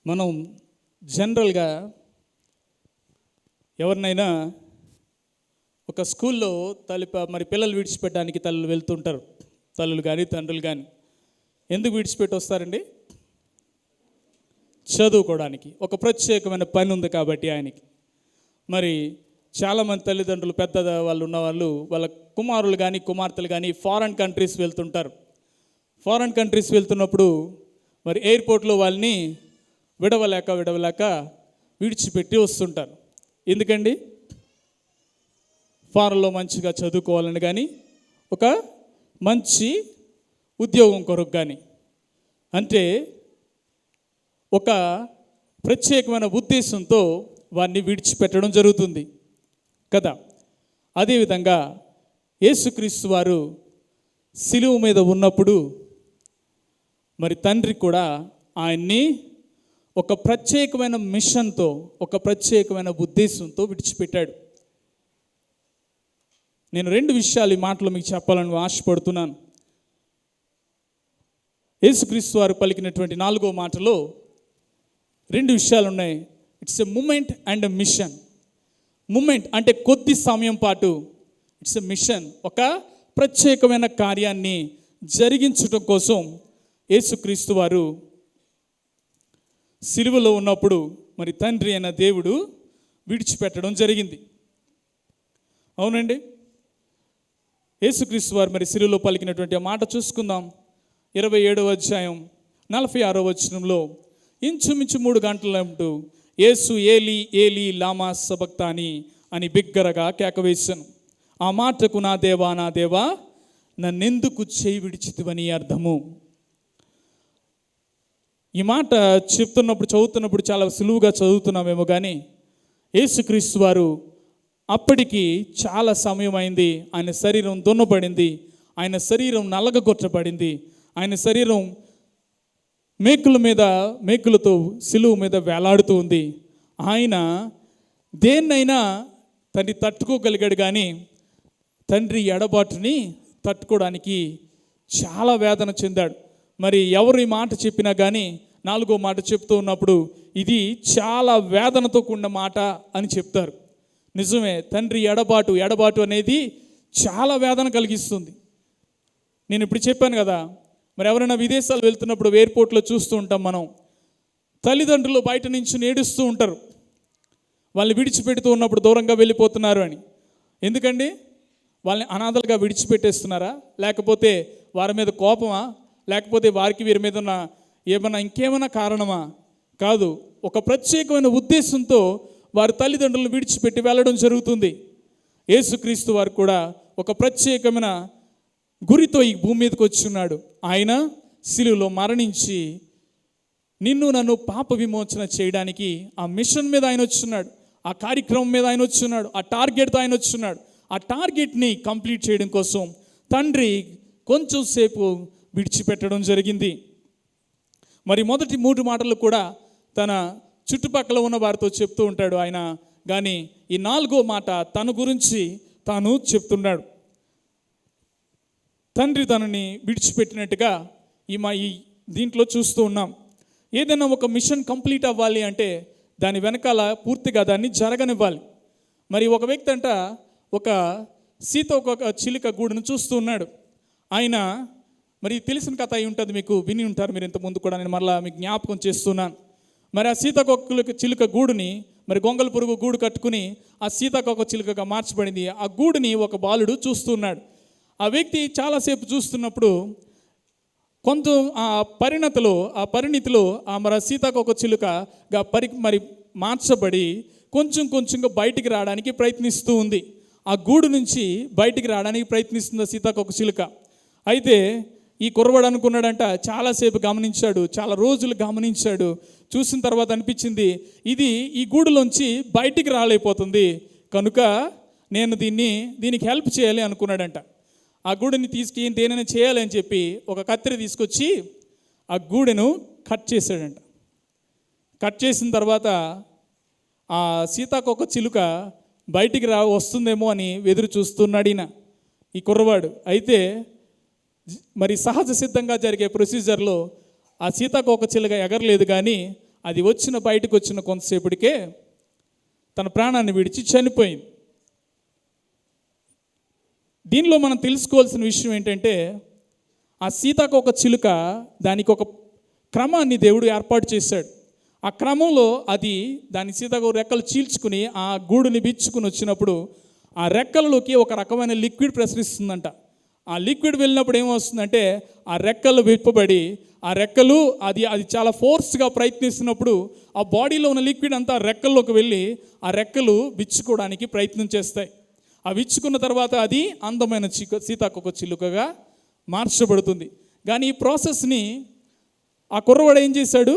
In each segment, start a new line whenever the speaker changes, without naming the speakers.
మనం జనరల్గా ఎవరినైనా ఒక స్కూల్లో మరి పిల్లలు విడిచిపెట్టడానికి తల్లులు వెళ్తుంటారు. తల్లులు కానీ తండ్రులు కానీ ఎందుకు విడిచిపెట్టి వస్తారండి? చదువుకోవడానికి. ఒక ప్రత్యేకమైన పని ఉంది కాబట్టి ఆయనకి. మరి చాలామంది తల్లిదండ్రులు పెద్ద వాళ్ళు ఉన్నవాళ్ళు వాళ్ళ కుమారులు కానీ కుమార్తెలు కానీ ఫారెన్ కంట్రీస్ వెళ్తుంటారు. ఫారెన్ కంట్రీస్ వెళ్తున్నప్పుడు మరి ఎయిర్పోర్ట్లో వాళ్ళని విడవలేక విడిచిపెట్టి వస్తుంటారు. ఎందుకండి? ఫారెన్లో మంచిగా చదువుకోవాలని కానీ ఒక మంచి ఉద్యోగం కొరకు కానీ, అంటే ఒక ప్రత్యేకమైన ఉద్దేశంతో వారిని విడిచిపెట్టడం జరుగుతుంది కదా. అదేవిధంగా యేసుక్రీస్తు వారు సిలువ మీద ఉన్నప్పుడు మరి తండ్రి కూడా ఆయన్ని ఒక ప్రత్యేకమైన మిషన్తో, ఒక ప్రత్యేకమైన ఉద్దేశంతో విడిచిపెట్టాడు. నేను 2 విషయాలు ఈ మాటలు మీకు చెప్పాలని ఆశపడుతున్నాను. యేసుక్రీస్తు వారు పలికినటువంటి 4వ మాటలో 2 విషయాలు ఉన్నాయి. It's a moment and a mission. Moment అంటే కొద్ది సమయం పాటు, ఇట్స్ ఎ మిషన్ ఒక ప్రత్యేకమైన కార్యాన్ని జరిగించడం కోసం యేసుక్రీస్తు వారు సిలువలో ఉన్నప్పుడు మరి తండ్రి అయిన దేవుడు విడిచిపెట్టడం జరిగింది. అవునండి. యేసుక్రీస్తు వారు మరి సిలువలో పలికినటువంటి ఆ మాట చూసుకుందాం. 27వ అధ్యాయం 46వ వచనంలో ఇంచుమించు 3 గంటలంటూ యేసు ఏలీ ఏలీ లామా సబక్తాని అని బిగ్గరగా కేకవేశాను. ఆ మాటకు నా దేవా నన్నెందుకు చేయి విడిచితివని అర్థము. ఈ మాట చదువుతున్నప్పుడు చాలా సులువుగా చదువుతున్నామేమో కానీ యేసుక్రీస్తు వారు అప్పటికి చాలా సమయం అయింది. ఆయన శరీరం దున్నపడింది, ఆయన శరీరం నలగగొట్టబడింది, ఆయన శరీరం మేకులతో సిలువ మీద వేలాడుతూ ఉంది. ఆయన దేన్నైనా తండ్రి తట్టుకోగలిగాడు, కానీ తండ్రి ఎడబాటుని తట్టుకోవడానికి చాలా వేదన చెందాడు. మరి ఎవరు ఈ మాట చెప్పినా కానీ 4వ మాట చెప్తూ ఉన్నప్పుడు ఇది చాలా వేదనతో కూడిన మాట అని చెప్తారు. నిజమే, తండ్రి ఎడబాటు అనేది చాలా వేదన కలిగిస్తుంది. నేను ఇప్పుడు చెప్పాను కదా, మరి ఎవరైనా విదేశాలు వెళ్తున్నప్పుడు ఎయిర్పోర్ట్లో చూస్తూ ఉంటాం మనం, తల్లిదండ్రులు బయట నుంచి ఏడుస్తూ ఉంటారు. వాళ్ళని విడిచిపెడుతూ ఉన్నప్పుడు దూరంగా వెళ్ళిపోతున్నారు అని. ఎందుకండి? వాళ్ళని అనాథలుగా విడిచిపెట్టేస్తున్నారా? లేకపోతే వారి మీద కోపమా? లేకపోతే వారికి వీరి మీద ఉన్న ఇంకేమైనా కారణమా? కాదు, ఒక ప్రత్యేకమైన ఉద్దేశంతో వారి తల్లిదండ్రులను విడిచిపెట్టి వెళ్ళడం జరుగుతుంది. యేసుక్రీస్తు వారు కూడా ఒక ప్రత్యేకమైన గురితో ఈ భూమి మీదకి వచ్చున్నాడు. ఆయన సిలువలో మరణించి నిన్ను నన్ను పాప విమోచన చేయడానికి ఆ మిషన్ మీద ఆయన వచ్చున్నాడు, ఆ కార్యక్రమం మీద ఆయన వచ్చున్నాడు, ఆ టార్గెట్తో ఆయన వచ్చున్నాడు. ఆ టార్గెట్ని కంప్లీట్ చేయడం కోసం తండ్రి కొంచెం సేపు విడిచిపెట్టడం జరిగింది. మరి మొదటి 3 మాటలు కూడా తన చుట్టుపక్కల ఉన్న వారితో చెప్తూ ఉంటాడు ఆయన, కానీ ఈ 4వ మాట తన గురించి తాను చెప్తున్నాడు. తండ్రి తనని విడిచిపెట్టినట్టుగా ఈ దీంట్లో చూస్తూ ఉన్నాం. ఏదైనా ఒక మిషన్ కంప్లీట్ అవ్వాలి అంటే దాని వెనకాల పూర్తిగా దాన్ని జరగనివ్వాలి. మరి ఒక వ్యక్తి అంట ఒక సీతాకోక గూడును చూస్తూ ఉన్నాడు. ఆయన మరి తెలిసిన కథ అయి ఉంటుంది, మీకు విని ఉంటారు మీరు ఇంతకుముందు కూడా, నేను మరలా మీకు జ్ఞాపకం చేస్తున్నాను. మరి ఆ సీతాకోక గూడుని మరి గొంగళ పురుగు గూడు కట్టుకుని ఆ సీతాకోక చిలుకగా మార్చబడింది. ఆ గూడుని ఒక బాలుడు చూస్తున్నాడు. ఆ వ్యక్తి చాలాసేపు చూస్తున్నప్పుడు కొంత ఆ పరిణితిలో మరి సీతాకోక చిలుకగా మరి మార్చబడి కొంచెంగా బయటికి రావడానికి ప్రయత్నిస్తూ ఉంది. ఆ గూడు నుంచి బయటికి రావడానికి ప్రయత్నిస్తుంది సీతాకోక చిలుక. అయితే ఈ కుర్రవాడు అనుకున్నాడంట, చాలాసేపు గమనించాడు, చాలా రోజులు గమనించాడు. చూసిన తర్వాత అనిపించింది, ఇది ఈ గూడులోంచి బయటికి రాలేకపోతుంది, కనుక నేను దీనికి హెల్ప్ చేయాలి అనుకున్నాడంట. ఆ గూడుని దేనైనా చేయాలి అని చెప్పి ఒక కత్తెర తీసుకొచ్చి ఆ గూడెను కట్ చేశాడంట. కట్ చేసిన తర్వాత ఆ సీతాకోక చిలుక బయటికి వస్తుందేమో అని ఎదురు చూస్తున్నాడు ఈ కుర్రవాడు. అయితే మరి సహజ సిద్ధంగా జరిగే ప్రొసీజర్లో ఆ సీతాకోక చిలుక ఎగరలేదు, కానీ అది బయటకు వచ్చిన కొంతసేపటికే తన ప్రాణాన్ని విడిచి చనిపోయింది. దీనిలో మనం తెలుసుకోవాల్సిన విషయం ఏంటంటే, ఆ సీతాకోక చిలుక దానికి ఒక క్రమాన్ని దేవుడు ఏర్పాటు చేశాడు. ఆ క్రమంలో అది దాని సీతాకోక రెక్కలు చీల్చుకుని ఆ గూడుని బిచ్చుకుని వచ్చినప్పుడు ఆ రెక్కలలోకి ఒక రకమైన లిక్విడ్ ప్రసరిస్తుందంట. ఆ లిక్విడ్ వెళ్ళినప్పుడు ఏమొస్తుందంటే, ఆ రెక్కలు విప్పబడి ఆ రెక్కలు అది చాలా ఫోర్స్గా ప్రయత్నిస్తున్నప్పుడు ఆ బాడీలో ఉన్న లిక్విడ్ అంతా రెక్కల్లోకి వెళ్ళి ఆ రెక్కలు విచ్చుకోవడానికి ప్రయత్నం చేస్తాయి. ఆ విచ్చుకున్న తర్వాత అది అందమైన సీతాకోక చిలుకగా మార్చబడుతుంది. కానీ ఈ ప్రాసెస్ని ఆ కుర్రవాడు ఏం చేశాడు,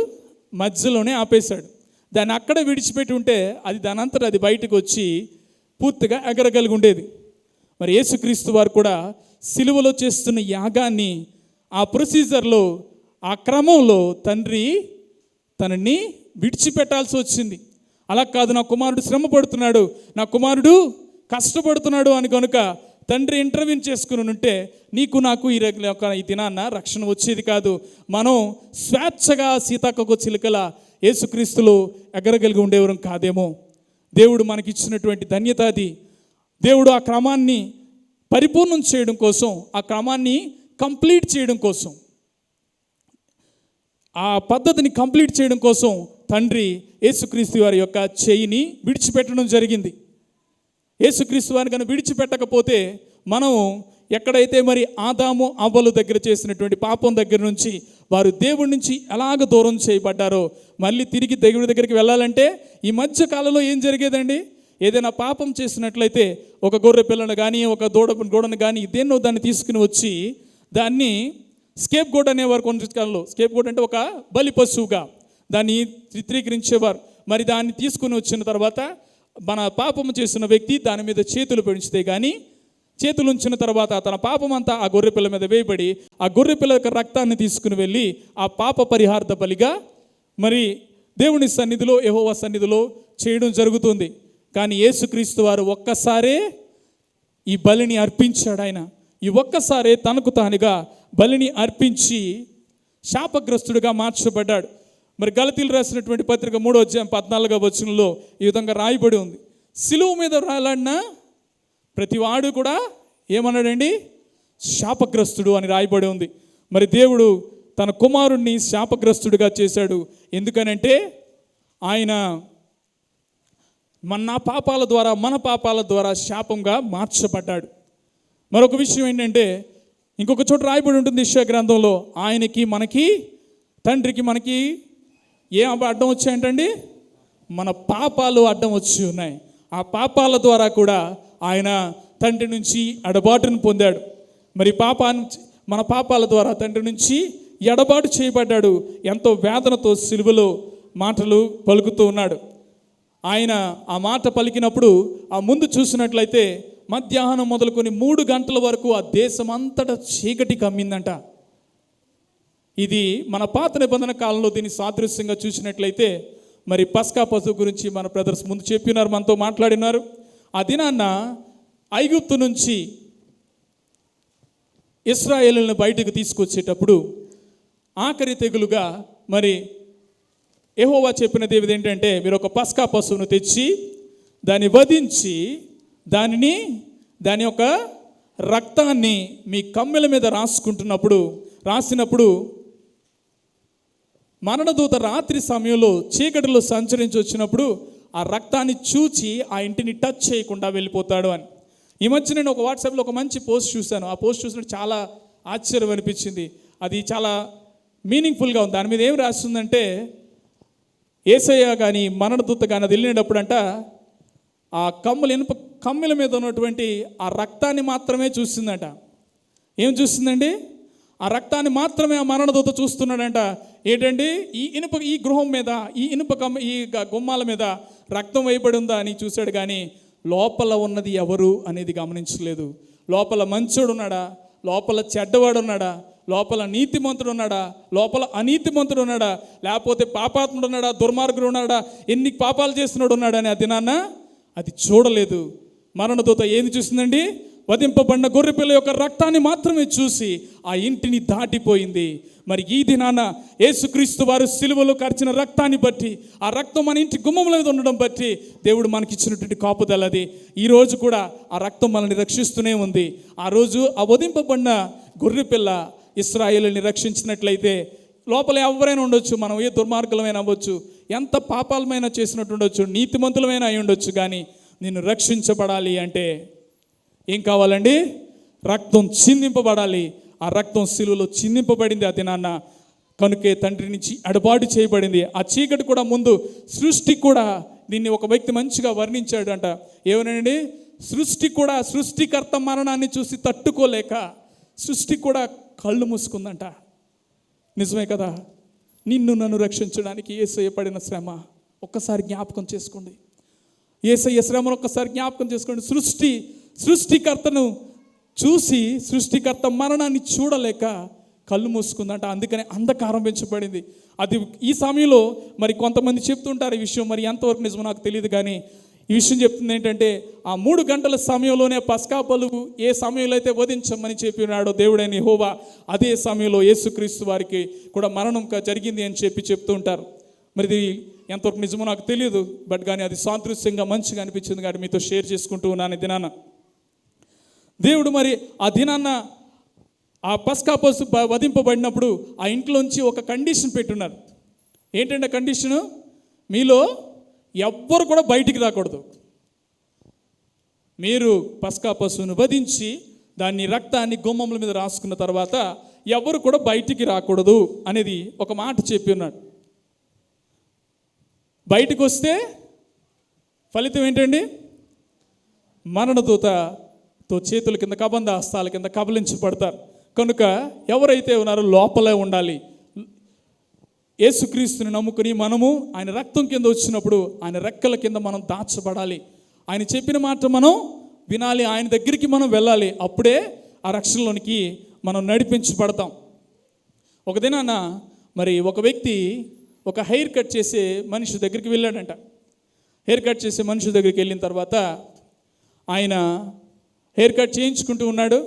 మధ్యలోనే ఆపేశాడు. దాన్ని అక్కడే విడిచిపెట్టి ఉంటే అది దానంతట అది బయటకు వచ్చి పూర్తిగా ఎగరగలిగి ఉండేది. మరి యేసుక్రీస్తు వారు కూడా సిలువలో చేస్తున్న యాగాన్ని ఆ ప్రొసీజర్లో, ఆ క్రమంలో తండ్రి తనని విడిచిపెట్టాల్సి వచ్చింది. అలా కాదు, నా కుమారుడు శ్రమ పడుతున్నాడు, నా కుమారుడు కష్టపడుతున్నాడు అని కనుక తండ్రి ఇంటర్వ్యూన్ చేసుకుని ఉంటే నీకు నాకు ఈ దినాన్న రక్షణ వచ్చేది కాదు. మనం స్వేచ్ఛగా సీతాకోక చిలుకల యేసుక్రీస్తులో ఎగరగలిగి ఉండేవారం కాదేమో. దేవుడు మనకిచ్చినటువంటి ధన్యత అది. దేవుడు ఆ క్రమాన్ని పరిపూర్ణం చేయడం కోసం, ఆ క్రమాన్ని కంప్లీట్ చేయడం కోసం, ఆ పద్ధతిని కంప్లీట్ చేయడం కోసం తండ్రి యేసుక్రీస్తు వారి యొక్క చేయిని విడిచిపెట్టడం జరిగింది. యేసుక్రీస్తు వారిని కనుక విడిచిపెట్టకపోతే మనం ఎక్కడైతే మరి ఆదాము అవ్వలు దగ్గర చేసినటువంటి పాపం దగ్గర నుంచి వారు దేవుడి నుంచి ఎలాగ దూరం చేయబడ్డారో మళ్ళీ తిరిగి దేవుడి దగ్గరికి వెళ్ళాలంటే ఈ మధ్య కాలంలో ఏం జరిగేదండి, ఏదైనా పాపం చేసినట్లయితే ఒక గొర్రె పిల్లను కానీ ఒక గోడను కానీ దేన్నో దాన్ని తీసుకుని వచ్చి దాన్ని స్కేప్ గోడ్ అనేవారు. కొన్ని కాలంలో స్కేప్ గోడ్ అంటే ఒక బలి పశువుగా దాన్ని చిత్రీకరించేవారు. మరి దాన్ని తీసుకుని వచ్చిన తర్వాత మన పాపము చేసిన వ్యక్తి దాని మీద చేతులు పెంచితే కానీ, చేతులు ఉంచిన తర్వాత తన పాపం అంతా ఆ గొర్రెపిల్ల మీద వేయబడి ఆ గొర్రెపిల్ల యొక్క రక్తాన్ని తీసుకుని వెళ్ళి ఆ పాప పరిహార్థ బలిగా మరి దేవుని సన్నిధిలో, యెహోవా సన్నిధిలో చేయడం జరుగుతుంది. కానీ యేసుక్రీస్తు వారు ఒక్కసారే ఈ బలిని అర్పించాడు. ఆయన ఈ ఒక్కసారే తనకు తానుగా బలిని అర్పించి శాపగ్రస్తుడిగా మార్చబడ్డాడు. మరి గలతీలు రాసినటువంటి పత్రిక 3వ అధ్యాయం 14వ వచనంలో ఈ విధంగా రాయబడి ఉంది, సిలువ మీద రాలాడిన ప్రతివాడు కూడా ఏమన్నాడండి, శాపగ్రస్తుడు అని రాయబడి ఉంది. మరి దేవుడు తన కుమారుణ్ణి శాపగ్రస్తుడిగా చేశాడు. ఎందుకనంటే ఆయన మన పాపాల ద్వారా శాపంగా మార్చబడ్డాడు. మరొక విషయం ఏంటంటే, ఇంకొక చోట రాయబడి ఉంటుంది యెషయా గ్రంథంలో, ఆయనకి మనకి తండ్రికి మనకి ఏం అడ్డం వచ్చాయంటండి, మన పాపాలు అడ్డం వచ్చి ఉన్నాయి. ఆ పాపాల ద్వారా కూడా ఆయన తండ్రి నుంచి ఎడబాటును పొందాడు. మరి మన పాపాల ద్వారా తండ్రి నుంచి ఎడబాటు చేయబడ్డాడు. ఎంతో వేదనతో సిలువలో మాటలు పలుకుతూ ఉన్నాడు. ఆయన ఆ మాట పలికినప్పుడు ఆ ముందు చూసినట్లయితే మధ్యాహ్నం మొదలుకొని 3 గంటల వరకు ఆ దేశం అంతటా చీకటి కమ్మిందంట. ఇది మన పాత నిబంధన కాలంలో దీన్ని సాదృశ్యంగా చూసినట్లయితే మరి పస్కా పశువు గురించి మన బ్రదర్స్ ముందు చెప్పినారు, మనతో మాట్లాడినారు. ఆ దినాన్న ఐగుప్తు నుంచి ఇశ్రాయేలులను బయటకు తీసుకొచ్చేటప్పుడు ఆఖరి తెగులుగా మరి యెహోవా చెప్పినది ఏంటంటే, మీరు ఒక పస్కా పశువును తెచ్చి దాన్ని వధించి దాని యొక్క రక్తాన్ని మీ కమ్మెల మీద రాసినప్పుడు మరణదూత రాత్రి సమయంలో చీకటిలో సంచరించి వచ్చినప్పుడు ఆ రక్తాన్ని చూచి ఆ ఇంటిని టచ్ చేయకుండా వెళ్ళిపోతాడు అని. ఈ మధ్య నేను ఒక వాట్సాప్లో ఒక మంచి పోస్ట్ చూశాను. ఆ పోస్ట్ చూసినప్పుడు చాలా ఆశ్చర్యం అనిపించింది. అది చాలా మీనింగ్ఫుల్గా ఉంది. దాని మీద ఏం రాస్తుందంటే, యేసయ్య కానీ మరణదూత కానీ అది వెళ్ళినప్పుడంట ఆ ఇనుప కమ్మెల మీద ఉన్నటువంటి ఆ రక్తాన్ని మాత్రమే చూస్తుందంట. ఏం చూస్తుందండి, ఆ రక్తాన్ని మాత్రమే ఆ మరణదూత చూస్తున్నాడంట. ఏంటండి, ఈ గృహం మీద ఈ గుమ్మాల మీద రక్తం వేయబడి ఉందా అని చూశాడు. కానీ లోపల ఉన్నది ఎవరు అనేది గమనించలేదు. లోపల మంచోడు ఉన్నాడా, లోపల చెడ్డవాడు ఉన్నాడా, లోపల నీతిమంతుడు ఉన్నాడా, లోపల అనీతిమంతుడు ఉన్నాడా, లేకపోతే పాపాత్ముడు ఉన్నాడా, దుర్మార్గుడు ఉన్నాడా, ఎన్ని పాపాలు చేస్తున్నాడు ఉన్నాడా అని అది చూడలేదు. మరణదూత ఏది చూసిందండి, వధింపబడిన గొర్రెపిల్ల యొక్క రక్తాన్ని మాత్రమే చూసి ఆ ఇంటిని దాటిపోయింది. మరి ఈ దినాన యేసుక్రీస్తు వారు సిలువలో కార్చిన రక్తాన్ని బట్టి, ఆ రక్తం మన ఇంటి గుమ్మం మీద ఉండడం బట్టి దేవుడు మనకి ఇచ్చినటువంటి కాపుదల అది. ఈరోజు కూడా ఆ రక్తం మనల్ని రక్షిస్తూనే ఉంది. ఆ రోజు ఆ వధింపబడిన గొర్రెపిల్ల ఇశ్రాయేలుని రక్షించినట్లయితే లోపల ఎవరైనా ఉండొచ్చు, మనం ఏ దుర్మార్గులమైనా అవ్వచ్చు, ఎంత పాపాలమైనా చేసినట్టు ఉండొచ్చు, నీతిమంతులమైనా అయి ఉండొచ్చు, కానీ నిన్ను రక్షించబడాలి అంటే ఏం కావాలండి? రక్తం చిందింపబడాలి. ఆ రక్తం సిలువలో చిందింపబడింది ఆ దినాన్న. కనుకే తండ్రి నుంచి ఎడబాటు చేయబడింది. ఆ చీకటి కూడా ముందు సృష్టి కూడా దీన్ని ఒక వ్యక్తి మంచిగా వర్ణించాడు అంట. ఏమనండి? సృష్టి కూడా సృష్టికర్త మరణాన్ని చూసి తట్టుకోలేక సృష్టి కూడా కళ్ళు మూసుకుందంట. నిజమే కదా? నిన్ను నన్ను రక్షించడానికి యేసయ్య పడిన శ్రమ ఒక్కసారి జ్ఞాపకం చేసుకోండి. యేసయ్య శ్రమను ఒక్కసారి జ్ఞాపకం చేసుకోండి. సృష్టికర్తను చూసి సృష్టికర్త మరణాన్ని చూడలేక కళ్ళు మూసుకుందంట. అందుకనే అంధకారం పెంచబడింది. అది ఈ సమయంలో మరి కొంతమంది చెప్తుంటారు ఈ విషయం, మరి ఎంతవరకు నిజమో నాకు తెలియదు, కానీ ఈ విషయం చెప్తుంది ఏంటంటే, ఆ 3 గంటల సమయంలోనే పస్కా పలుగు ఏ సమయంలో అయితే వధించమని చెప్పినాడో దేవుడైన యెహోవా, అదే సమయంలో యేసుక్రీస్తు వారికి కూడా మరణం జరిగింది అని చెప్తూ ఉంటారు. మరి ఇది ఎంతవరకు నిజమో నాకు తెలియదు, బట్ కానీ అది సాదృశ్యంగా మంచిగా అనిపించింది కాబట్టి మీతో షేర్ చేసుకుంటూ ఉన్నాను ఈ దినాన. దేవుడు మరి ఆ దినాన్న ఆ పస్కా పశు వధింపబడినప్పుడు ఆ ఇంట్లోంచి ఒక కండిషన్ పెట్టున్నారు. ఏంటంటే కండిషను? మీలో ఎవ్వరు కూడా బయటికి రాకూడదు. మీరు పస్కా పశువును వధించి దాన్ని రక్తాన్ని గుమ్మముల మీద రాసుకున్న తర్వాత ఎవరు కూడా బయటికి రాకూడదు అనేది ఒక మాట చెప్పి ఉన్నాడు. బయటికి వస్తే ఫలితం ఏంటండి? మరణదూతతో చేతుల కింద కబంధ హస్తాల కింద కబలించబడతారు. కనుక ఎవరైతే ఉన్నారో లోపలే ఉండాలి. యేసుక్రీస్తుని నమ్ముకుని మనము ఆయన రక్తం కింద వచ్చినప్పుడు ఆయన రెక్కల కింద మనం దాచబడాలి. ఆయన చెప్పిన మాట మనం వినాలి, ఆయన దగ్గరికి మనం వెళ్ళాలి. అప్పుడే ఆ రక్షణలోనికి మనం నడిపించబడతాం. ఒక దినాన మరి ఒక వ్యక్తి ఒక హెయిర్ కట్ చేసే మనిషి దగ్గరికి వెళ్ళాడంట. హెయిర్ కట్ చేసే మనిషి దగ్గరికి వెళ్ళిన తర్వాత ఆయన హెయిర్ కట్ చేయించుకుంటూ ఉన్నాడు.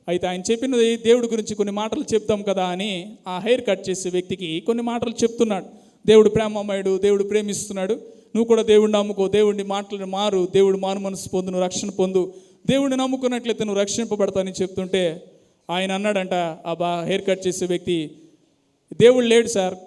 అయితే ఆయన చెప్పినది దేవుడి గురించి కొన్ని మాటలు చెప్తాం కదా అని ఆ హెయిర్ కట్ చేసే వ్యక్తికి కొన్ని మాటలు చెప్తున్నాడు. దేవుడు ప్రేమమయుడు, దేవుడు ప్రేమిస్తున్నాడు, నువ్వు కూడా దేవుడిని నమ్ముకో, దేవుడిని మాటలు మారు, దేవుడు మారు మనసు పొందు, నువ్వు రక్షణ పొందు, దేవుడిని నమ్ముకున్నట్లయితే నువ్వు రక్షింపబడతానని చెప్తుంటే ఆయన అన్నాడంట, ఆ హెయిర్ కట్ చేసే వ్యక్తి, దేవుడు లేడు సార్,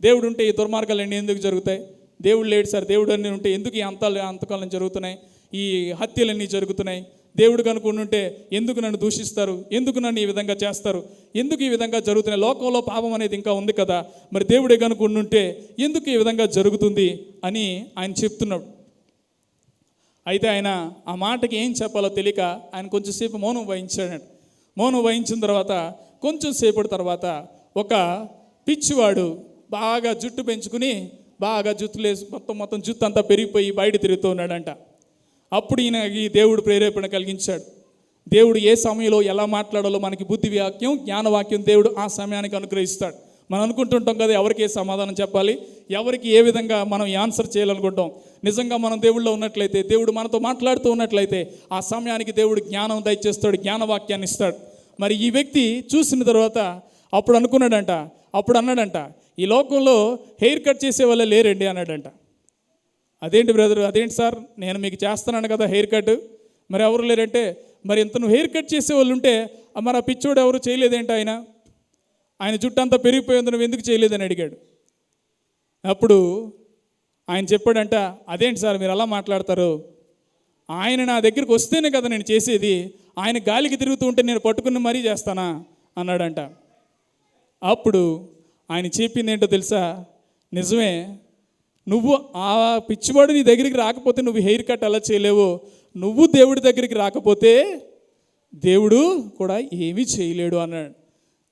దేవుడు ఉంటే ఈ దుర్మార్గాలన్నీ ఎందుకు జరుగుతాయి? దేవుడు లేడు సార్, దేవుడు అన్నీ ఉంటే ఎందుకు ఈ అంతకాలం జరుగుతున్నాయి, ఈ హత్యలన్నీ జరుగుతున్నాయి? దేవుడు కనుక ఉంటే ఎందుకు నన్ను దూషిస్తారు, ఎందుకు నన్ను ఈ విధంగా చేస్తారు, ఎందుకు ఈ విధంగా జరుగుతున్నాయి? లోకంలో పాపం అనేది ఇంకా ఉంది కదా, మరి దేవుడే కనుక ఉంటే ఎందుకు ఈ విధంగా జరుగుతుంది అని ఆయన చెప్తున్నాడు. అయితే ఆయన ఆ మాటకి ఏం చెప్పాలో తెలియక ఆయన కొంచెంసేపు మౌనం వహించాడు. మౌనం వహించిన తర్వాత కొంచెం సేపటి తర్వాత ఒక పిచ్చివాడు బాగా జుట్టు పెంచుకుని బాగా జుట్టులేసి మొత్తం జుట్టు అంతా పెరిగిపోయి బయట తిరుగుతూ ఉన్నాడంట. అప్పుడు ఈయన ఈ దేవుడు ప్రేరేపణ కలిగించాడు. దేవుడు ఏ సమయంలో ఎలా మాట్లాడాలో మనకి బుద్ధి వాక్యం, జ్ఞానవాక్యం దేవుడు ఆ సమయానికి అనుగ్రహిస్తాడు. మనం అనుకుంటుంటాం కదా, ఎవరికి ఏ సమాధానం చెప్పాలి, ఎవరికి ఏ విధంగా మనం ఆన్సర్ చేయాలనుకుంటాం. నిజంగా మనం దేవుళ్ళో ఉన్నట్లయితే, దేవుడు మనతో మాట్లాడుతూ ఉన్నట్లయితే ఆ సమయానికి దేవుడు జ్ఞానం దయచేస్తాడు, జ్ఞానవాక్యాన్ని ఇస్తాడు. మరి ఈ వ్యక్తి చూసిన తర్వాత అప్పుడు అన్నాడంట, ఈ లోకంలో హెయిర్ కట్ చేసే వాళ్ళే లేరండి అన్నాడంట. అదేంటి బ్రదర్, అదేంటి సార్, నేను మీకు చేస్తున్నాను కదా హెయిర్ కట్, మరి ఎవరు లేరంటే, మరి ఇంత నువ్వు హెయిర్ కట్ చేసే వాళ్ళు ఉంటే మరి ఆ పిచ్చోడు ఎవరు చేయలేదేంటి? ఆయన జుట్టు అంతా పెరిగిపోయింది, నువ్వు ఎందుకు చేయలేదని అడిగాడు. అప్పుడు ఆయన చెప్పాడంట, అదేంటి సార్ మీరు అలా మాట్లాడతారు, ఆయన నా దగ్గరికి వస్తేనే కదా నేను చేసేది, ఆయన గాలికి తిరుగుతూ ఉంటే నేను పట్టుకుని మరీ చేస్తానా అన్నాడంట. అప్పుడు ఆయన చెప్పింది ఏంటో తెలుసా? నిజమే, నువ్వు ఆ పిచ్చివాడు నీ దగ్గరికి రాకపోతే నువ్వు హెయిర్ కట్ అలా చేయలేవు, నువ్వు దేవుడి దగ్గరికి రాకపోతే దేవుడు కూడా ఏమీ చేయలేడు అన్నాడు.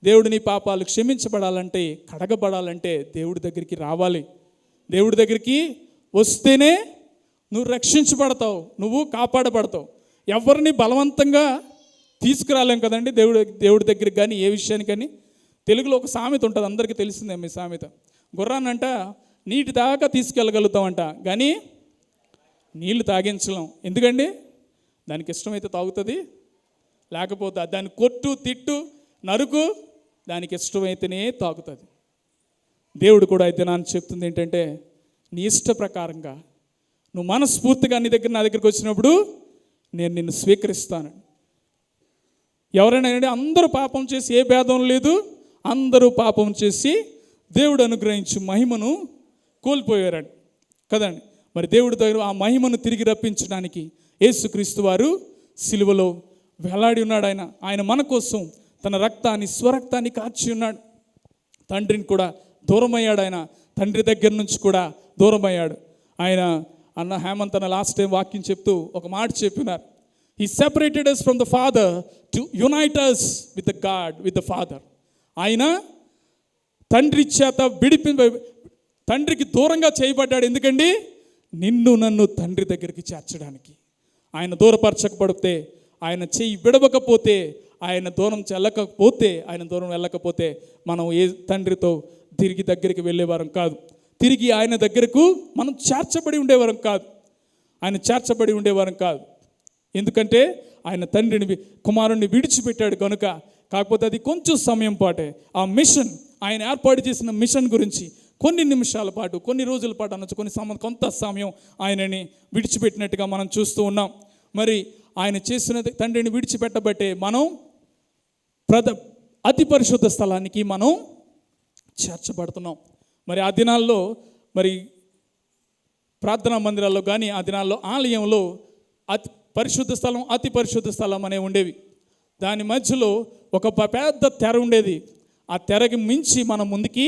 దేవుడు నీ పాపాలు క్షమించబడాలంటే, కడగబడాలంటే దేవుడి దగ్గరికి రావాలి. దేవుడి దగ్గరికి వస్తేనే నువ్వు రక్షించబడతావు, నువ్వు కాపాడబడతావు. ఎవరిని బలవంతంగా తీసుకురాలేం కదండి దేవుడి దగ్గరికి కానీ ఏ విషయానికని. తెలుగులో ఒక సామెత ఉంటుంది, అందరికీ తెలిసిందే మీ సామెత. గుర్రాన్నంట నీటి దాకా తీసుకెళ్ళగలుగుతామంట, కానీ నీళ్లు తాగించలేం. ఎందుకండి? దానికి ఇష్టమైతే తాగుతుంది, లేకపోతే దాన్ని కొట్టు, తిట్టు, నరుకు, దానికి ఇష్టమైతేనే తాకుతుంది. దేవుడు కూడా అయితే నాకు చెప్తుంది ఏంటంటే, నీ ఇష్ట ప్రకారంగా నువ్వు మనస్ఫూర్తిగా నా దగ్గరికి వచ్చినప్పుడు నేను నిన్ను స్వీకరిస్తాను. ఎవరైనా అందరూ పాపం చేసి ఏ భేదం లేదు, అందరూ పాపం చేసి దేవుడు అనుగ్రహించి మహిమను కోల్పోయారండి కదండి. మరి దేవుడి దగ్గర ఆ మహిమను తిరిగి రప్పించడానికి యేసుక్రీస్తు వారు సిలువలో వేలాడి ఉన్నాడు. ఆయన మన కోసం తన రక్తాన్ని, స్వరక్తాన్ని కార్చి ఉన్నాడు. తండ్రిని కూడా దూరమయ్యాడు. ఆయన తండ్రి దగ్గర నుంచి కూడా దూరమయ్యాడు. ఆయన అన్న హేమంత్ అన్న లాస్ట్ టైం వాక్యం చెప్తూ ఒక మాట చెప్పినారు. He separated us from the Father to unite us with the God, with the Father. ఆయన తండ్రి చేత తండ్రికి దూరంగా చేయబడ్డాడు. ఎందుకండి? నిన్ను నన్ను తండ్రి దగ్గరికి చేర్చడానికి. ఆయన దూరపరచకపోతే, ఆయన చెయ్యి విడవకపోతే, ఆయన దూరం వెళ్ళకపోతే మనం ఏ తండ్రితో తిరిగి దగ్గరికి వెళ్ళేవారం కాదు. తిరిగి ఆయన దగ్గరకు మనం చేర్చబడి ఉండేవారం కాదు. ఎందుకంటే ఆయన తండ్రిని, కుమారుణ్ణి విడిచిపెట్టాడు కనుక. కాకపోతే అది కొంచెం సమయం పాటే. ఆ మిషన్, ఆయన ఏర్పాటు చేసిన మిషన్ గురించి కొన్ని నిమిషాల పాటు, కొన్ని రోజుల పాటు అనొచ్చు, కొంత సమయం ఆయనని విడిచిపెట్టినట్టుగా మనం చూస్తూ ఉన్నాం. మరి ఆయన చేసినది, తండ్రిని విడిచిపెట్టబట్టే మనం అతి పరిశుద్ధ స్థలానికి మనం చేర్చబడుతున్నాం. మరి ఆ దినాల్లో మరి ప్రార్థనా మందిరాల్లో కానీ, ఆ దినాల్లో ఆలయంలో అతి పరిశుద్ధ స్థలం అనేవి ఉండేవి. దాని మధ్యలో ఒక పెద్ద తెర ఉండేది. ఆ తెరకి మించి మనం ముందుకి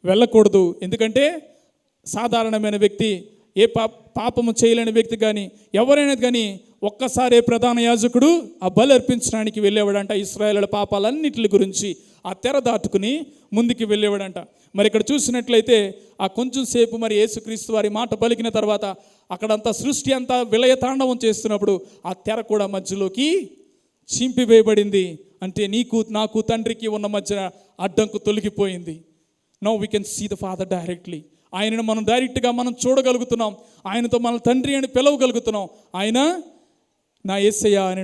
వెళ్ళకూడదు. ఎందుకంటే సాధారణమైన వ్యక్తి, ఏ పాపము చేయలేని వ్యక్తి కానీ, ఎవరైనా కానీ ఒక్కసారి ప్రధాన యాజకుడు ఆ బలి అర్పించడానికి వెళ్ళేవాడంట. ఇశ్రాయేలుల పాపాలన్నిటి గురించి ఆ తెర దాటుకుని ముందుకు వెళ్ళేవాడంట. మరి ఇక్కడ చూసినట్లయితే ఆ కొంచెం సేపు మరి యేసుక్రీస్తు వారి మాట పలికిన తర్వాత అక్కడంతా సృష్టి అంతా విలయ తాండవం చేస్తున్నప్పుడు ఆ తెర కూడా మధ్యలోకి చింపివేయబడింది. అంటే నీకు నాకు తండ్రికి ఉన్న మధ్య అడ్డంకు తొలగిపోయింది. Now we can see the father directly. ఆయనను మనం డైరెక్ట్గా మనం చూడగలుగుతున్నాం. ఆయనతో మన తండ్రి అని పిలవగలుగుతున్నాం. ఆయన నా యేసయ్య అని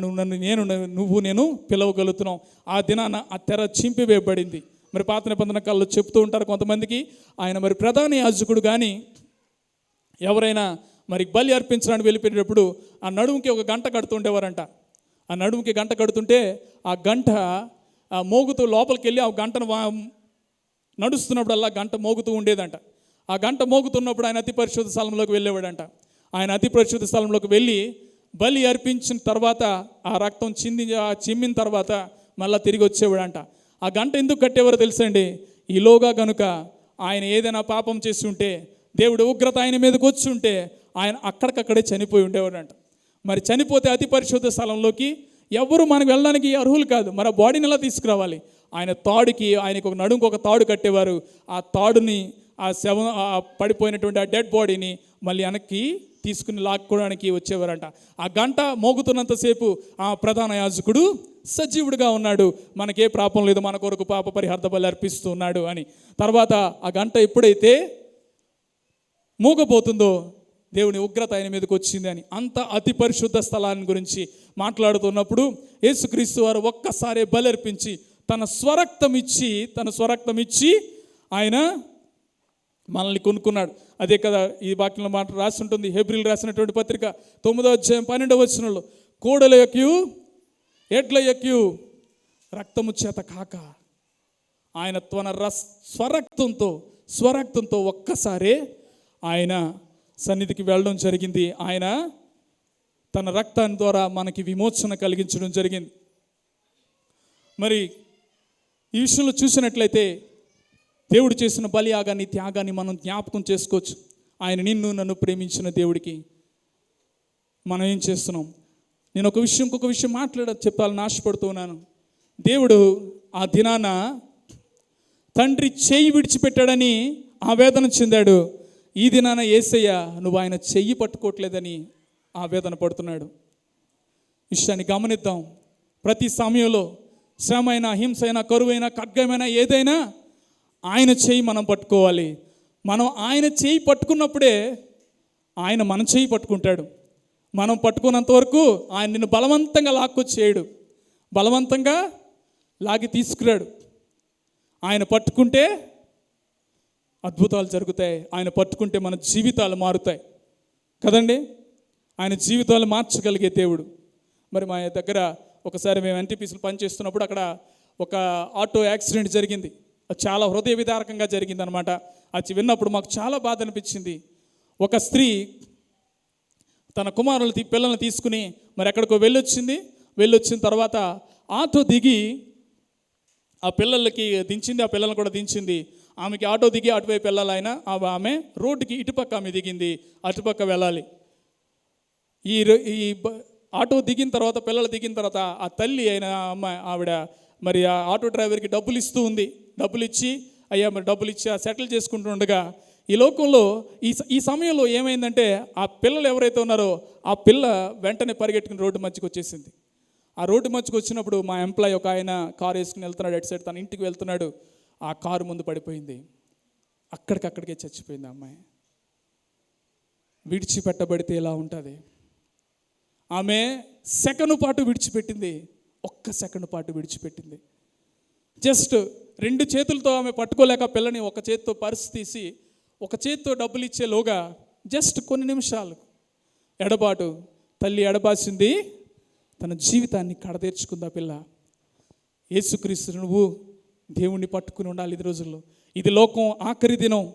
నేను పిలవగలుగుతున్నాం. ఆ దినాన ఆ తెర చింపివేయబడింది. మరి పాత నిబంధన కాలంలో చెప్తూ ఉంటారు కొంతమందికి, ఆయన మరి ప్రధాన యాజకుడు కానీ ఎవరైనా మరి బలి అర్పించడానికి వెళ్ళిపోయేటప్పుడు ఆ నడుముకి ఒక గంట కడుతుండేవారంట. ఆ నడుముకి గంట కడుతుంటే ఆ గంట మోగుతూ లోపలికి వెళ్ళి ఆ గంటను నడుస్తున్నప్పుడల్లా గంట మోగుతూ ఉండేదంట. ఆ గంట మోగుతున్నప్పుడు ఆయన అతి పరిశుద్ధ స్థలంలోకి వెళ్ళేవాడంట. ఆయన అతి పరిశుద్ధ స్థలంలోకి వెళ్ళి బలి అర్పించిన తర్వాత ఆ రక్తం చిమ్మిన తర్వాత మళ్ళీ తిరిగి వచ్చేవాడంట. ఆ గంట ఎందుకు కట్టేవారో తెలుసండి? ఈలోగా కనుక ఆయన ఏదైనా పాపం చేసి ఉంటే, దేవుడు ఉగ్రత ఆయన మీదకి వచ్చి ఉంటే ఆయన అక్కడికక్కడే చనిపోయి ఉండేవాడంట. మరి చనిపోతే అతి పరిశుద్ధ స్థలంలోకి ఎవరు మనకు వెళ్ళడానికి అర్హులు కాదు. మరి ఆ బాడీని ఎలా తీసుకురావాలి? ఆయన తాడుకి, ఆయనకు ఒక నడుముకు ఒక తాడు కట్టేవారు. ఆ తాడుని పడిపోయినటువంటి ఆ డెడ్ బాడీని మళ్ళీ వెనక్కి తీసుకుని లాక్కోవడానికి వచ్చేవారంట. ఆ గంట మోగుతున్నంతసేపు ఆ ప్రధాన యాజకుడు సజీవుడిగా ఉన్నాడు, మనకే పాపం లేదు, మన కొరకు పాప పరిహార్థ బలి అర్పిస్తూ ఉన్నాడు అని. తర్వాత ఆ గంట ఎప్పుడైతే మోగబోతుందో దేవుని ఉగ్రత ఆయన మీదకి వచ్చింది అని. అంత అతి పరిశుద్ధ స్థలాన్ని గురించి మాట్లాడుతున్నప్పుడు యేసుక్రీస్తు వారు ఒక్కసారి బలి అర్పించి తన స్వరక్తం ఇచ్చి ఆయన మనల్ని కొనుక్కున్నాడు. అదే కదా ఈ వాక్యంలో మాట రాసి ఉంటుంది. హెబ్రీలు రాసినటువంటి పత్రిక 9వ అధ్యాయం 12వ వచనంలో, కోడల యొక్కయు ఎడ్ల యొక్కయు రక్తము చేత కాక ఆయన తన స్వరక్తంతో ఒక్కసారే ఆయన సన్నిధికి వెళ్ళడం జరిగింది. ఆయన తన రక్తాన్ని ద్వారా మనకి విమోచన కలిగించడం జరిగింది. మరి ఈ విషయంలో చూసినట్లయితే దేవుడు చేసిన బలియాగాన్ని, త్యాగాన్ని మనం జ్ఞాపకం చేసుకోవచ్చు. ఆయన నిన్ను నన్ను ప్రేమించిన దేవుడికి మనం ఏం చేస్తున్నాం? నేను ఇంకొక విషయం చెప్పాలని ఆశపడుతున్నాను. దేవుడు ఆ దినాన తండ్రి చెయ్యి విడిచిపెట్టాడని ఆవేదన చెందాడు. ఈ దినాన యేసయ్య నువ్వు ఆయన చెయ్యి పట్టుకోవట్లేదని ఆవేదన పడుతున్నాడు. విషయాన్ని గమనిద్దాం. ప్రతి సమయంలో శ్రమ అయినా, హింస అయినా, కరువైనా, ఖడ్గమైనా, ఏదైనా ఆయన చెయ్యి మనం పట్టుకోవాలి. మనం ఆయన చెయ్యి పట్టుకున్నప్పుడే ఆయన మన చెయ్యి పట్టుకుంటాడు. మనం పట్టుకున్నంత వరకు ఆయన నిన్ను బలవంతంగా లాక్కొచ్చేయడు. బలవంతంగా లాగి తీసుకురాడు. ఆయన పట్టుకుంటే అద్భుతాలు జరుగుతాయి. ఆయన పట్టుకుంటే మన జీవితాలు మారుతాయి కదండి. ఆయన జీవితాలు మార్చగలిగే దేవుడు. మరి మా దగ్గర ఒకసారి మేము ఎన్టీపీసీలో పనిచేస్తున్నప్పుడు అక్కడ ఒక ఆటో యాక్సిడెంట్ జరిగింది. అది చాలా హృదయ విదారకంగా జరిగింది అనమాట. అది విన్నప్పుడు మాకు చాలా బాధ అనిపించింది. ఒక స్త్రీ తన పిల్లల్ని తీసుకుని మరి ఎక్కడికో వెళ్ళొచ్చిన తర్వాత ఆటో దిగి ఆ పిల్లలకి దించింది, ఆ పిల్లల్ని కూడా దించింది. ఆమెకి ఆటో దిగి అటువైపు వెళ్ళాలి. ఆమె రోడ్డుకి ఇటుపక్క ఆమె దిగింది, అటుపక్క వెళ్ళాలి. ఈ ఆటో దిగిన తర్వాత, పిల్లలు దిగిన తర్వాత ఆ తల్లి అయిన ఆవిడ మరి ఆ ఆటో డ్రైవర్కి డబ్బులు ఇస్తూ ఉంది. డబ్బులు ఇచ్చి మరి డబ్బులు ఇచ్చి సెటిల్ చేసుకుంటూ ఉండగా ఈ లోకంలో ఈ సమయంలో ఏమైందంటే ఆ పిల్లలు ఎవరైతే ఉన్నారో ఆ పిల్ల వెంటనే పరిగెట్టుకుని రోడ్డు మధ్యకి వచ్చేసింది. ఆ రోడ్డు మధ్యకి వచ్చినప్పుడు మా ఎంప్లాయ్ ఒక ఆయన కారు వేసుకుని వెళ్తున్నాడు, అటు సైడ్ తన ఇంటికి వెళ్తున్నాడు. ఆ కారు ముందు పడిపోయింది. అక్కడికక్కడికే చచ్చిపోయింది అమ్మాయి. విడిచిపెట్టబడితే ఎలా ఉంటుంది? ఆమె సెకండ్ పాటు విడిచిపెట్టింది, ఒక్క సెకండ్ పాటు విడిచిపెట్టింది. జస్ట్ 2 చేతులతో ఆమె పట్టుకోలేక పిల్లని ఒక చేతితో పర్సు తీసి ఒక చేతితో డబ్బులు ఇచ్చేలోగా జస్ట్ కొన్ని నిమిషాలు ఎడబాటు. తల్లి ఎడబాసింది, తన జీవితాన్ని కడతీర్చుకుంది ఆ పిల్ల. యేసుక్రీస్తు నువ్వు దేవుణ్ణి పట్టుకుని ఉండాలి ఈ రోజుల్లో. ఇది లోకం ఆఖరి దినం.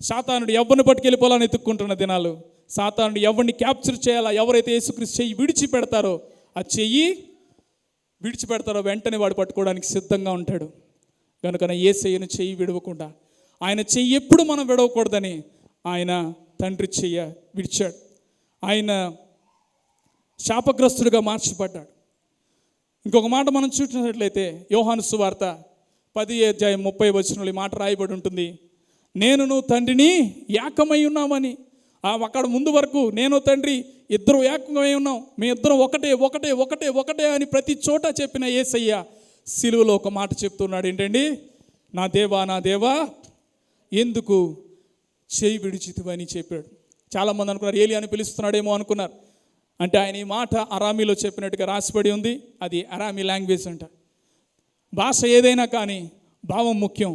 సాతానుడు ఎవరిని పట్టుకెళ్ళిపోవాలని ఎత్తుక్కుంటున్న దినాలు. సాతానుడు ఎవరిని క్యాప్చర్ చేయాలా, ఎవరైతే యేసుక్రీస్తు చెయ్యి విడిచిపెడతారో ఆ చెయ్యి విడిచిపెడతారో వెంటనే వాడు పట్టుకోవడానికి సిద్ధంగా ఉంటాడు. కనుక యేసయ్యను చెయ్యి విడవకుండా, ఆయన చెయ్యి ఎప్పుడు మనం విడవకూడదని ఆయన తండ్రి చెయ్య విడిచాడు. ఆయన శాపగ్రస్తుడిగా మార్చబడ్డాడు. ఇంకొక మాట మనం చూసినట్లయితే యోహాను సువార్త 10:30 ఈ మాట రాయబడి ఉంటుంది. నేనును తండ్రిని ఏకమై ఉన్నామని. అక్కడ ముందు వరకు నేను తండ్రి ఇద్దరు ఏకమై ఉన్నాం, మీ ఇద్దరం ఒకటే ఒకటే ఒకటే ఒకటే అని ప్రతి చోట చెప్పిన యేసయ్య సిలువలో ఒక మాట చెప్తున్నాడు. ఏంటండి? నా దేవా నా దేవా ఎందుకు చేయి విడిచితివని చెప్పాడు. చాలామంది అనుకున్నారు ఏలియాని పిలుస్తున్నాడేమో అనుకున్నారు. అంటే ఆయన ఈ మాట అరామీలో చెప్పినట్టుగా రాసిపడి ఉంది. అది అరామీ లాంగ్వేజ్ అంట. భాష ఏదైనా కానీ భావం ముఖ్యం.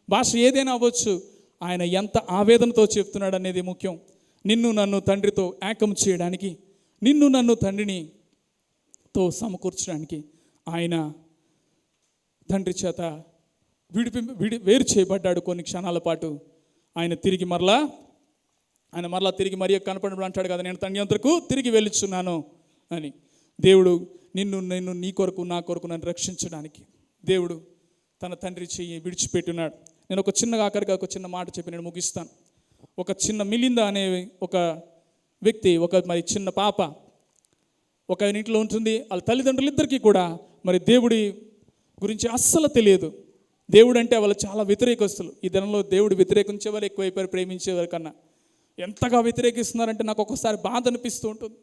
భాష ఏదైనా అవ్వచ్చు, ఆయన ఎంత ఆవేదనతో చెప్తున్నాడు అనేది ముఖ్యం. నిన్ను నన్ను తండ్రితో ఏకం చేయడానికి, నిన్ను నన్ను తండ్రినితో సమకూర్చడానికి ఆయన తండ్రి చేత వేరు చేయబడ్డాడు. కొన్ని క్షణాల పాటు ఆయన మరలా తిరిగి మరి కనపడినప్పుడు అంటాడు కదా, నేను తండ్రి అంతకు తిరిగి వెళ్ళుచున్నాను అని. దేవుడు నిన్ను నీ కొరకు నా కొరకు నన్ను రక్షించడానికి దేవుడు తన తండ్రి చెయ్యి విడిచిపెట్టున్నాడు. నేను ఆఖరిగా ఒక చిన్న మాట చెప్పి నేను ముగిస్తాను. ఒక చిన్న మిలిందా అనే ఒక వ్యక్తి, మరి చిన్న పాప ఒక ఇంట్లో ఉంటుంది. వాళ్ళ తల్లిదండ్రులిద్దరికీ కూడా మరి దేవుడి గురించి అస్సలు తెలియదు. దేవుడు అంటే వాళ్ళు చాలా వ్యతిరేకస్తులు. ఈ దినంలో దేవుడు వ్యతిరేకించే వాళ్ళు ఎక్కువైపోయారు ప్రేమించేవారి కన్నా. ఎంతగా వ్యతిరేకిస్తున్నారంటే నాకు ఒక్కొక్కసారి బాధ అనిపిస్తూ ఉంటుంది.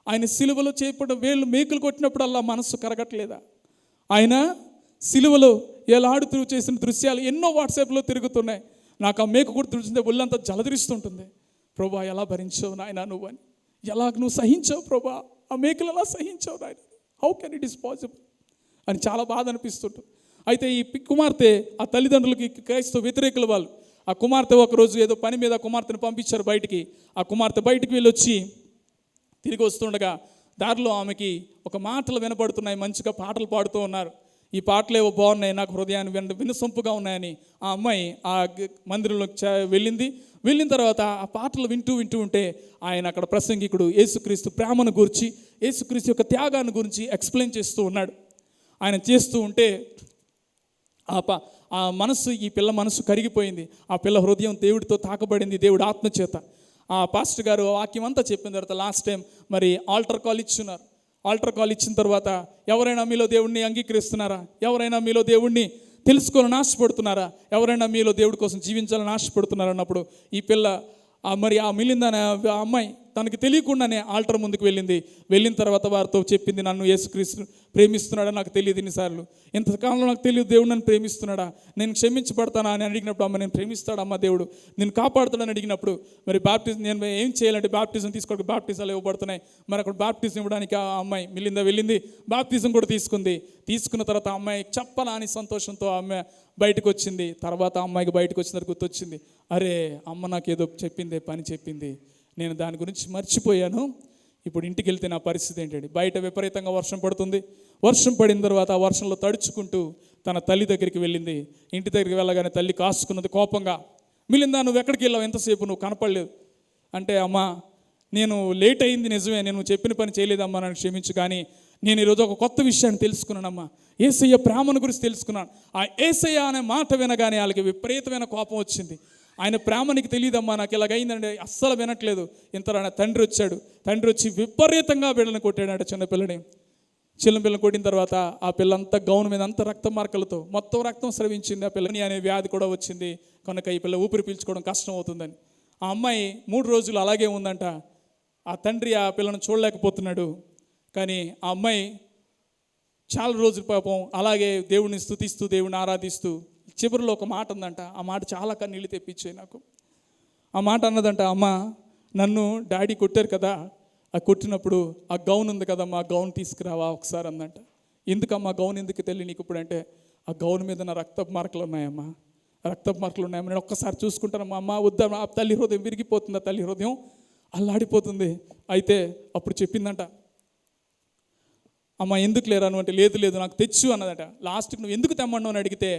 ఆయన సిలువలో చేయబడ్డ వేళ్ళు మేకులు కొట్టినప్పుడల్లా మనసు కరగట్లేదా? ఆయన సిలువలో ఎలాడుతూ చేసిన దృశ్యాలు ఎన్నో వాట్సాప్లో తిరుగుతున్నాయి. నాకు ఆ మేకు కూడా చూస్తుంటే ఒళ్ళంతా జలధరిస్తుంటుంది. ప్రభా ఎలా భరించావు నాయన నువ్వు అని, ఎలా నువ్వు సహించావు ప్రభా, ఆ మేకులు ఎలా సహించావు నాయన, how can it is possible అని చాలా బాధ అనిపిస్తుంటుంది. అయితే ఈ కుమార్తె ఆ తల్లిదండ్రులకి క్రైస్తవ వ్యతిరేకుల వాళ్ళు, ఆ కుమార్తె ఒకరోజు ఏదో పని మీద కుమార్తెను పంపించారు బయటికి. ఆ కుమార్తె బయటికి వెళ్ళొచ్చి తిరిగి వస్తుండగా దారిలో ఆమెకి ఒక మాటలు వినపడుతున్నాయి. మంచిగా పాటలు పాడుతూ ఉన్నారు. ఈ పాటలు ఏవో బాగున్నాయి, నాకు హృదయాన్ని వినసొంపుగా ఉన్నాయని ఆ అమ్మాయి ఆ మందిరంలోకి వెళ్ళిన తర్వాత ఆ పాటలు వింటూ ఉంటే ఆయన అక్కడ ప్రసంగికుడు యేసుక్రీస్తు ప్రేమను గురించి, యేసుక్రీస్తు యొక్క త్యాగాన్ని గురించి ఎక్స్ప్లెయిన్ చేస్తూ ఉన్నాడు. ఆయన చేస్తూ ఉంటే ఈ పిల్ల మనసు కరిగిపోయింది. ఆ పిల్ల హృదయం దేవుడితో తాకబడింది, దేవుడి ఆత్మచేత. ఆ పాస్టర్ గారు వాక్యం అంతా చెప్పిన తర్వాత లాస్ట్ టైం మరి ఆల్టర్ కాల్ ఇచ్చున్నారు. ఆల్టర్ కాల్ ఇచ్చిన తర్వాత ఎవరైనా మీలో దేవుడిని అంగీకరిస్తున్నారా? ఎవరైనా మీలో దేవుడిని తెలుసుకోవాలని ఆశపడుతున్నారా? ఎవరైనా మీలో దేవుడి కోసం జీవించాలని ఆశపడుతున్నారా అన్నప్పుడు ఈ పిల్ల మరి ఆ మిలింద అనే అమ్మాయి తనకి తెలియకుండానే ఆల్టర్ ముందుకు వెళ్ళిన తర్వాత వారితో చెప్పింది, నన్ను యేసుక్రీస్తు ప్రేమిస్తున్నాడా నాకు తెలియదు ఎన్నిసార్లు, ఇంతకాలంలో నాకు తెలియదు దేవుడు నన్ను ప్రేమిస్తున్నాడా, నేను క్షమించబడతానా అని అడిగినప్పుడు, అమ్మ నేను ప్రేమిస్తాడు అమ్మ దేవుడు, నేను కాపాడుతాడని అడిగినప్పుడు, మరి బాప్టిజం నేను ఏం చేయాలంటే బాప్టిజం తీసుకోవడానికి బాప్టిజాలు ఇవ్వబడుతున్నాయి. మరి అక్కడ బాప్టిజం ఇవ్వడానికి ఆ అమ్మాయి వెళ్ళింది, బాప్టిజం కూడా తీసుకున్న తర్వాత ఆ అమ్మాయి చెప్పాలా అని సంతోషంతో ఆ అమ్మాయి బయటకు వచ్చింది. తర్వాత ఆ అమ్మాయికి బయటకు వచ్చిన తర్వాత గుర్తొచ్చింది, అరే అమ్మ నాకు ఏదో పని చెప్పింది, నేను దాని గురించి మర్చిపోయాను, ఇప్పుడు ఇంటికి వెళ్తే నా పరిస్థితి ఏంటంటే, బయట విపరీతంగా వర్షం పడుతుంది. వర్షం పడిన తర్వాత ఆ వర్షంలో తడుచుకుంటూ తన తల్లి దగ్గరికి వెళ్ళింది. ఇంటి దగ్గరికి వెళ్ళగానే తల్లి కాసుకున్నది కోపంగా, మిలిందా నువ్వు ఎక్కడికి వెళ్ళావు, ఎంతసేపు నువ్వు కనపడలేదు అంటే, అమ్మ నేను లేట్ అయింది నిజమే, నేను చెప్పిన పని చేయలేదమ్మా, నన్ను క్షమించు, కానీ నేను ఈరోజు ఒక కొత్త విషయాన్ని తెలుసుకున్నానమ్మా, యేసయ్య ప్రేమను గురించి తెలుసుకున్నాను. ఆ యేసయ్య అనే మాట వినగానే వాళ్ళకి విపరీతమైన కోపం వచ్చింది. ఆయన ప్రేమ నీకు తెలియదమ్మా, నాకు ఇలాగైందండి, అస్సలు వినట్లేదు. ఇంత తండ్రి వచ్చి విపరీతంగా బిడ్డలను కొట్టాడు. చిన్నపిల్లని కొట్టిన తర్వాత ఆ పిల్లంతా గౌను మీద అంతా రక్త మార్కలతో మొత్తం రక్తం స్రవించింది. ఆ పిల్లని అనే వ్యాధి కూడా వచ్చింది కనుక ఈ పిల్ల ఊపిరి పీల్చుకోవడం కష్టం అవుతుందని ఆ అమ్మాయి 3 రోజులు అలాగే ఉందంట. ఆ తండ్రి ఆ పిల్లను చూడలేకపోతున్నాడు. కానీ ఆ అమ్మాయి చాలా రోజులు పాపం అలాగే దేవుడిని స్తుతిస్తూ దేవుడిని ఆరాధిస్తూ చివరిలో ఒక మాట ఉందంట. ఆ మాట చాలా కన్నీళ్ళు తెప్పించాయి నాకు. ఆ మాట అన్నదంట, అమ్మ నన్ను డాడీ కొట్టారు కదా, ఆ కొట్టినప్పుడు ఆ గౌన్ ఉంది కదమ్మా, ఆ గౌన్ తీసుకురావా ఒకసారి అందంట. ఎందుకమ్మా గౌన్ ఎందుకు తెలి నీకు ఇప్పుడు అంటే, ఆ గౌన్ మీద నా రక్తపు మార్కులు ఉన్నాయమ్మా, నేను ఒక్కసారి చూసుకుంటానమ్మా. అమ్మ వద్దా, ఆ తల్లి హృదయం విరిగిపోతుంది, ఆ తల్లి హృదయం అల్లాడిపోతుంది. అయితే అప్పుడు చెప్పిందంట, అమ్మ ఎందుకు లేరా నువ్వు అంటే, లేదు నాకు తెచ్చు అన్నదట. లాస్ట్కి నువ్వు ఎందుకు తెమ్మన్నావు అని అడిగితే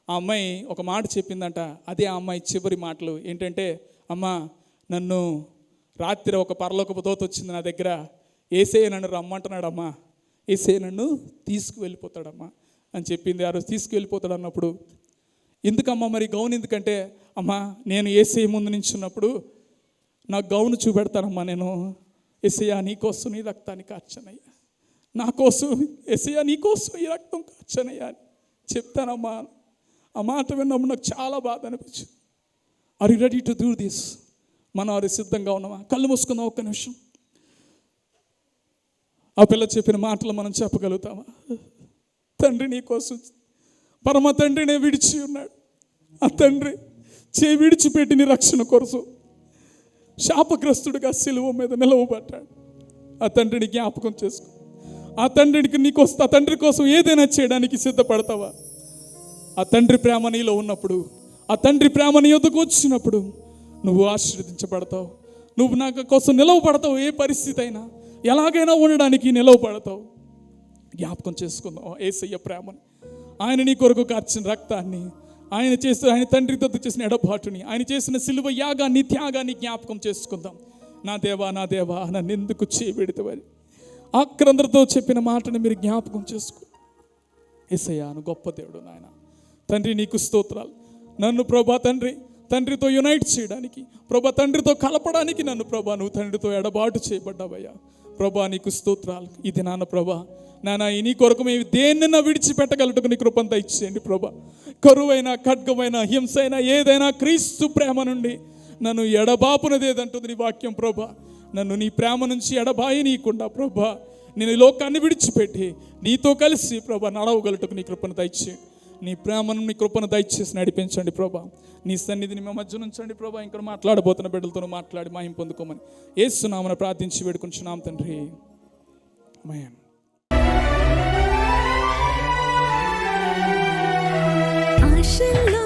ఆ అమ్మాయి ఒక మాట చెప్పిందంట. అదే ఆ అమ్మాయి చివరి మాటలు ఏంటంటే, అమ్మ నన్ను రాత్రి ఒక పరలోకపు దూత వచ్చింది నా దగ్గర, యేసయ్య నన్ను రమ్మంటున్నాడమ్మా, యేసయ్య నన్ను తీసుకువెళ్ళిపోతాడమ్మా అని చెప్పింది. ఆ రోజు తీసుకువెళ్ళిపోతాడు అన్నప్పుడు, ఎందుకమ్మా మరి గౌన్ ఎందుకంటే, అమ్మా నేను యేసయ్య ముందు నించున్నప్పుడు నా గౌను చూపెడతానమ్మా, నేను యేసయ్య నీకోసం నీ రక్తాన్ని కార్చనయ్యా, నా కోసం యేసయ్య నీకోసం ఈ రక్తం కార్చనయ్యా అని చెప్తానమ్మా. ఆ మాట విన్నప్పుడు నాకు చాలా బాధ అనిపించింది. Are you ready to do this? మనం అది సిద్ధంగా ఉన్నామా? కళ్ళు మూసుకుందాం ఒక్క నిమిషం. ఆ పిల్ల చెప్పిన మాటలు మనం చెప్పగలుగుతామా? తండ్రి నీ కోసం, పరమ తండ్రినే విడిచి ఉన్నాడు. ఆ తండ్రి విడిచిపెట్టి నీ రక్షణ కోసం శాపగ్రస్తుడిగా సిలువ మీద నిలవబడ్డాడు. ఆ తండ్రిని జ్ఞాపకం చేసుకో. ఆ తండ్రికి నీకోసం, ఆ తండ్రి కోసం ఏదైనా చేయడానికి సిద్ధపడతావా? ఆ తండ్రి ప్రేమ నీలో ఉన్నప్పుడు, ఆ తండ్రి ప్రేమ నీ యొద్దకు వచ్చినప్పుడు నువ్వు ఆశీర్వదించబడతావు. నువ్వు నా కోసం నిలవబడతావు. ఏ పరిస్థితి అయినా ఎలాగైనా ఉండడానికి నిలవబడతావు. జ్ఞాపకం చేసుకుందాం యేసయ్య ప్రేమని, ఆయన నీ కొరకు కార్చిన రక్తాన్ని, ఆయన తండ్రి దద్దు చేసిన ఎడబాటుని, ఆయన చేసిన సిలువ యాగాన్ని, త్యాగాన్ని జ్ఞాపకం చేసుకుందాం. నా దేవా నన్ను ఎందుకు చేయబెడతావని ఆక్రందరితో చెప్పిన మాటని మీరు జ్ఞాపకం చేసుకో. యేసయ్య నువ్వు గొప్ప దేవుడు నాయన. తండ్రి నీకు స్తోత్రాలు. నన్ను ప్రభా తండ్రితో యునైట్ చేయడానికి, ప్రభా తండ్రితో కలపడానికి నన్ను ప్రభా నువ్వు తండ్రితో ఎడబాటు చేయబడ్డావయ్యా. ప్రభా నీకు స్తోత్రాలు. ఇది నాన్న ప్రభా నాన్న నీ కొరకు మేము దేన్నైనా విడిచిపెట్టగలటకు నీ కృపంతా ఇచ్చేయండి ప్రభా. కరువైన, ఖడ్గమైన, హింసైన ఏదైనా క్రీస్తు ప్రేమ నుండి నన్ను ఎడబాపునది ఏదంటుంది నీ వాక్యం ప్రభా. నన్ను నీ ప్రేమ నుంచి ఎడబాయనీయకుండా ప్రభా నేను ఈ లోకాన్ని విడిచిపెట్టి నీతో కలిసి ప్రభా నడవగలటకు నీ కృపను దయచేయండి. నీ ప్రేమను, నీ కృపను దయచేసి నడిపించండి ప్రభా. నీ సన్నిధిని మా మధ్య నుంచండి ప్రభా. ఇంకా మాట్లాడబోతున్న బిడ్డలతో మాట్లాడి మహిమ పొందుకోమని యేసు నామమున ప్రార్థించి వేడుకుంటున్నాం తండ్రి. ఆమేన్.
ఆశల్లో